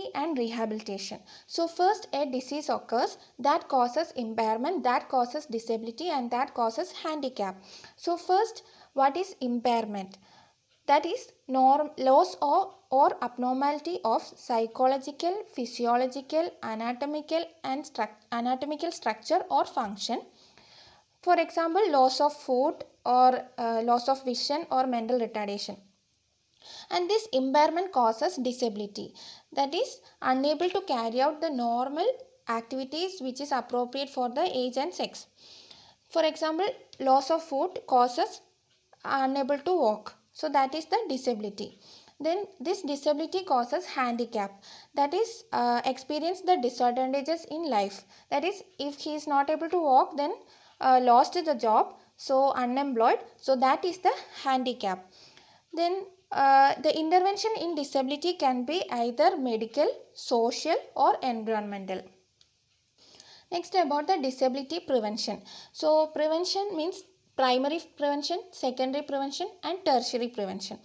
disability and rehabilitation. So first, a disease occurs that causes impairment, that causes disability, and that causes handicap. So first, what is impairment? That is loss or abnormality of psychological, physiological, anatomical structure or function. For example, loss of food or loss of vision or mental retardation. And this impairment causes disability, that is unable to carry out the normal activities which is appropriate for the age and sex. For example, loss of food causes unable to walk, so that is the disability. Then this disability causes handicap, that is experience the disadvantages in life, that is if he is not able to walk, then lost the job, so unemployed, so that is the handicap. Then the intervention in disability can be either medical, social or environmental. Next, about the disability prevention. So prevention means primary prevention, secondary prevention and tertiary prevention.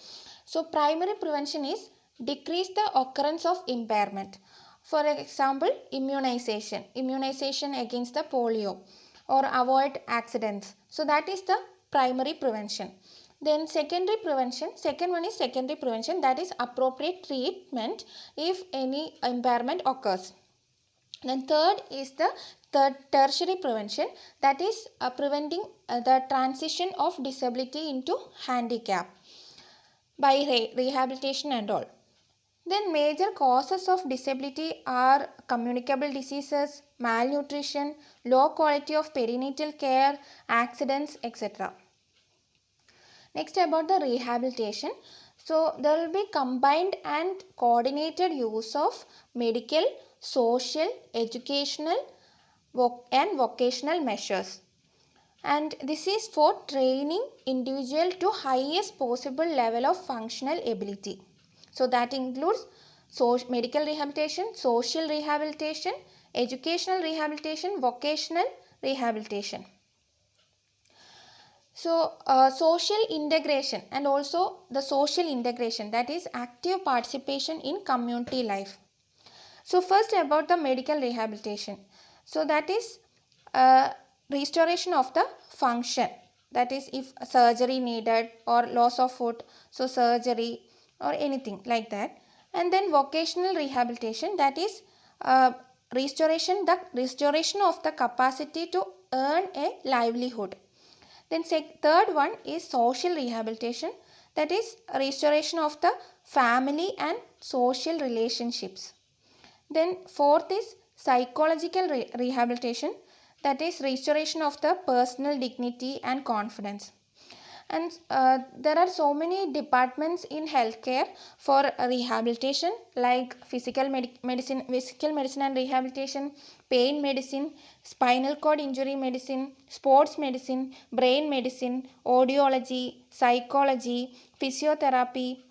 So primary prevention is decrease the occurrence of impairment. For example, immunization against the polio, or avoid accidents. So that is the primary prevention. Then secondary prevention, second one is secondary prevention, that is appropriate treatment if any impairment occurs. Then third is the tertiary prevention, that is preventing the transition of disability into handicap by rehabilitation and all. Then major causes of disability are communicable diseases, malnutrition, low quality of perinatal care, accidents, etc. Next, about the rehabilitation. So there will be combined and coordinated use of medical, social, educational and vocational measures. And this is for training individual to highest possible level of functional ability. So that includes medical rehabilitation, social rehabilitation, educational rehabilitation, vocational rehabilitation. So social integration and also the social integration, that is active participation in community life. So first, about the medical rehabilitation. So that is restoration of the function, that is if surgery needed or loss of foot, so surgery or anything like that. And then vocational rehabilitation, that is restoration of the capacity to earn a livelihood. Then third one is social rehabilitation, that is restoration of the family and social relationships. Then fourth is psychological rehabilitation, that is restoration of the personal dignity and confidence. And there are so many departments in healthcare for rehabilitation, like physical medicine and rehabilitation, pain medicine, spinal cord injury medicine, sports medicine, brain medicine, audiology, psychology, physiotherapy,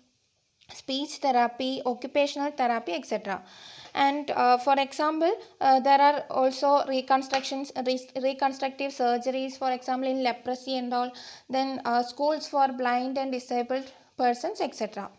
speech therapy, occupational therapy, etc. And for example, there are also reconstructive surgeries, for example in leprosy and all. Then schools for blind and disabled persons, etc.